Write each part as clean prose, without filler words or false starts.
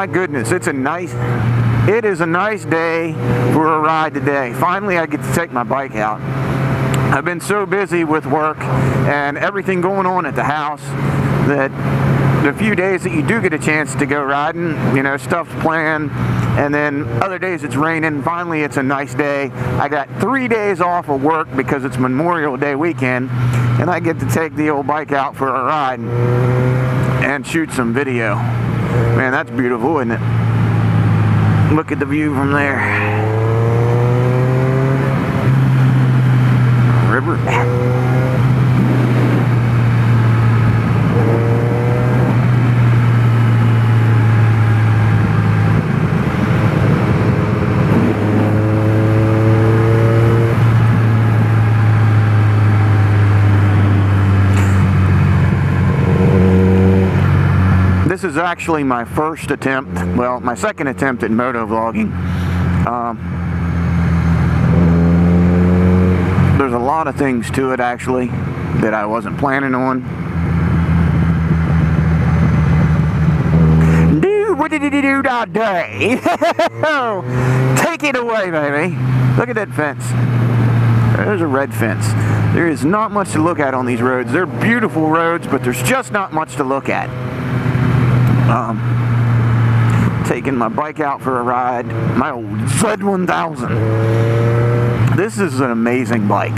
my goodness, it is a nice day for a ride today. Finally, I get to take my bike out. I've been so busy with work and everything going on at the house that the few days that you do get a chance to go riding, you know, stuff's planned, and then other days it's raining. Finally, it's a nice day. I got 3 days off of work because it's Memorial Day weekend, and I get to take the old bike out for a ride and shoot some video. Man, that's beautiful, isn't it? Look at the view from there. River. This is actually my first attempt, well, my second attempt at motovlogging. There's a lot of things to it actually that I wasn't planning on. What did you do that day? Take it away, baby. Look at that fence. There's a red fence. There is not much to look at on these roads. They're beautiful roads, but there's just not much to look at. Taking my bike out for a ride, my old z1000. This is an amazing bike.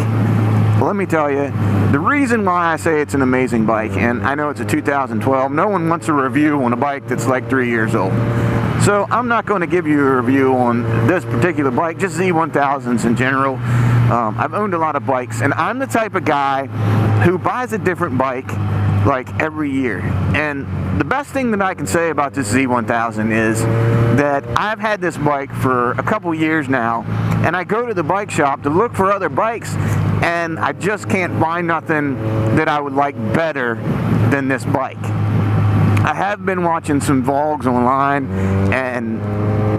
Let me tell you, the reason why I say it's an amazing bike, and I know it's a 2012, no one wants a review on a bike that's like 3 years old. So I'm not going to give you a review on this particular bike, just Z1000s in general. I've owned a lot of bikes, and I'm the type of guy who buys a different bike like every year. And the best thing that I can say about this Z1000 is that I've had this bike for a couple years now, and I go to the bike shop to look for other bikes, and I just can't find nothing that I would like better than this bike. I have been watching some vlogs online, and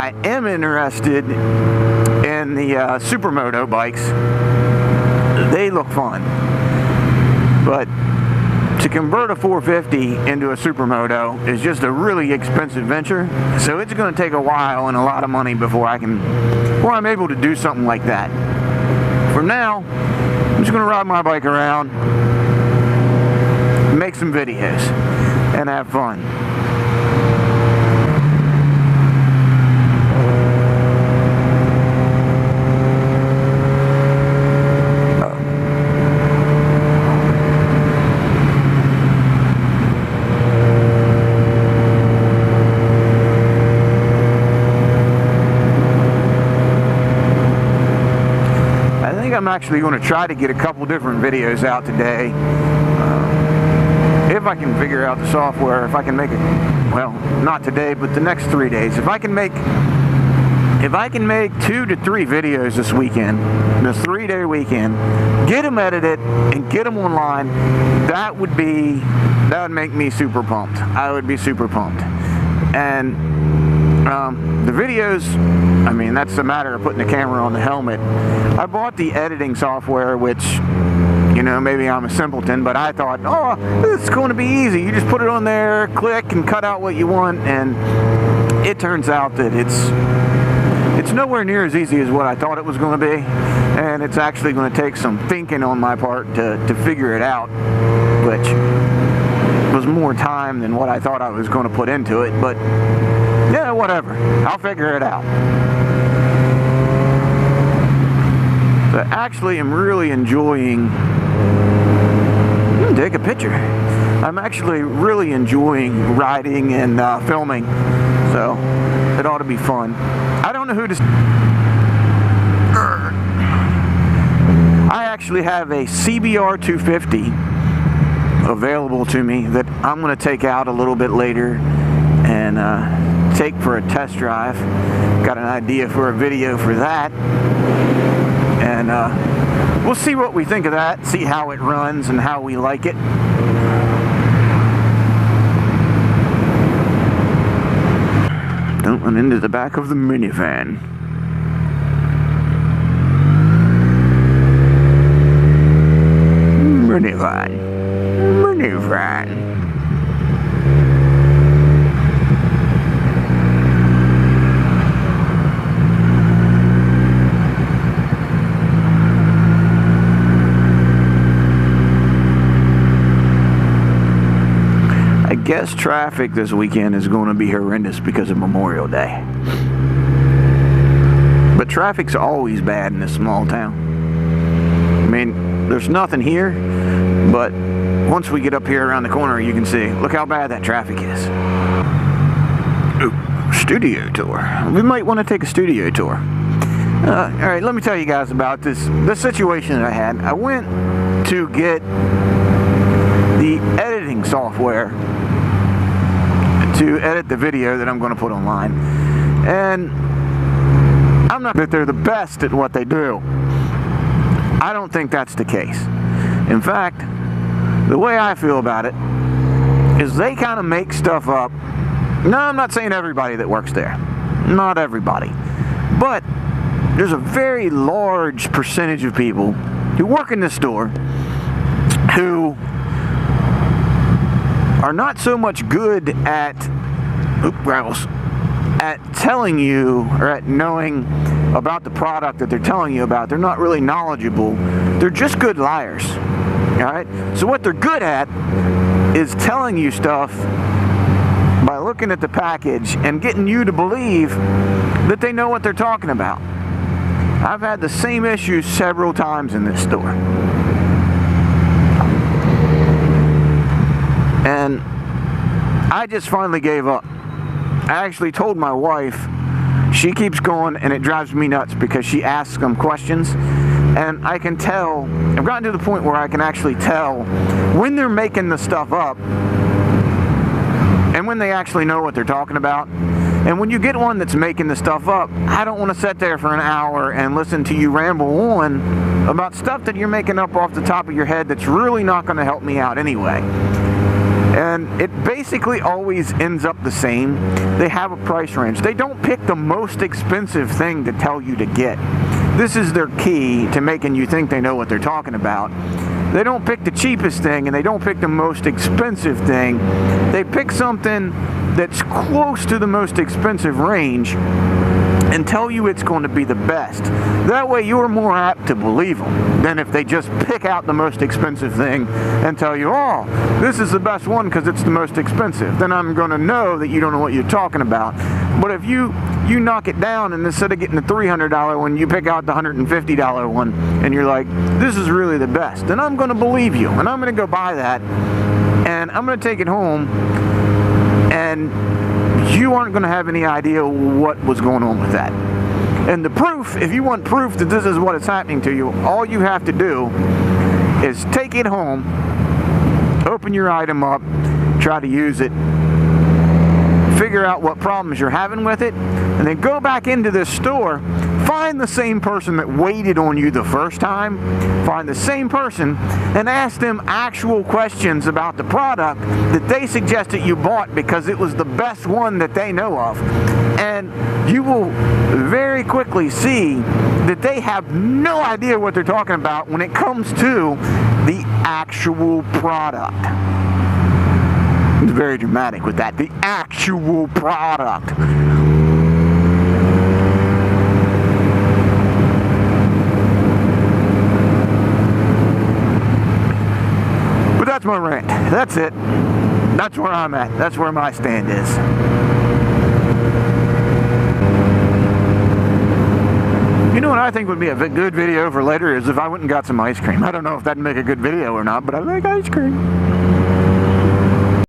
I am interested in the supermoto bikes. They look fun, but to convert a 450 into a supermoto is just a really expensive venture, so it's going to take a while and a lot of money before I'm able to do something like that. For now, I'm just going to ride my bike around, make some videos, and have fun. I'm actually going to try to get a couple different videos out today. If I can figure out the software, if I can make it, well, not today, but the next 3 days. If I can make 2 to 3 videos this weekend, this 3-day weekend, get them edited and get them online, that would make me super pumped. I would be super pumped. And the videos, I mean, that's a matter of putting the camera on the helmet. I bought the editing software, which, you know, maybe I'm a simpleton, but I thought, oh, this is going to be easy. You just put it on there, click, and cut out what you want, and it turns out that it's nowhere near as easy as what I thought it was going to be, and it's actually going to take some thinking on my part to figure it out, which was more time than what I thought I was going to put into it, but yeah, whatever. I'll figure it out. So actually, I'm really enjoying... take a picture. I'm actually really enjoying riding and filming, so it ought to be fun. I don't know who to... I actually have a CBR 250 available to me that I'm going to take out a little bit later and take for a test drive. Got an idea for a video for that, and we'll see what we think of that, see how it runs and how we like it. Don't run into the back of the minivan. Minivan. guess traffic this weekend is going to be horrendous because of Memorial Day. But traffic's always bad in this small town. I mean, there's nothing here, but once we get up here around the corner, you can see, look how bad that traffic is. Ooh, studio tour. We might want to take a studio tour. Alright, let me tell you guys about this situation that I had. I went to get the editing software to edit the video that I'm going to put online. And I'm not that they're the best at what they do. I don't think that's the case. In fact, the way I feel about it is they kind of make stuff up. No, I'm not saying everybody that works there. Not everybody. But there's a very large percentage of people who work in this store who are not so much good at telling you or at knowing about the product that they're telling you about. They're not really knowledgeable. They're just good liars. Alright? So what they're good at is telling you stuff by looking at the package and getting you to believe that they know what they're talking about. I've had the same issue several times in this store. And I just finally gave up. I actually told my wife. She keeps going and it drives me nuts because she asks them questions. And I can tell, I've gotten to the point where I can actually tell when they're making the stuff up and when they actually know what they're talking about. And when you get one that's making the stuff up, I don't want to sit there for an hour and listen to you ramble on about stuff that you're making up off the top of your head that's really not going to help me out anyway. And it basically always ends up the same. They have a price range. They don't pick the most expensive thing to tell you to get. This is their key to making you think they know what they're talking about. They don't pick the cheapest thing and they don't pick the most expensive thing. They pick something that's close to the most expensive range and tell you it's going to be the best. That way you're more apt to believe them than if they just pick out the most expensive thing and tell you, oh, this is the best one because it's the most expensive. Then I'm going to know that you don't know what you're talking about. But if you knock it down and instead of getting the $300 one, you pick out the $150 one and you're like, this is really the best, then I'm going to believe you and I'm going to go buy that and I'm going to take it home and you aren't going to have any idea what was going on with that. And the proof, if you want proof that this is what is happening to you, all you have to do is take it home, open your item up, try to use it, figure out what problems you're having with it, and then go back into this store, find the same person that waited on you the first time, find the same person, and ask them actual questions about the product that they suggested you bought because it was the best one that they know of. And you will very quickly see that they have no idea what they're talking about when it comes to the actual product. It's very dramatic with that. The actual product. But that's my rant. That's it. That's where I'm at. That's where my stand is. You know what I think would be a good video for later is if I went and got some ice cream. I don't know if that'd make a good video or not, but I like ice cream.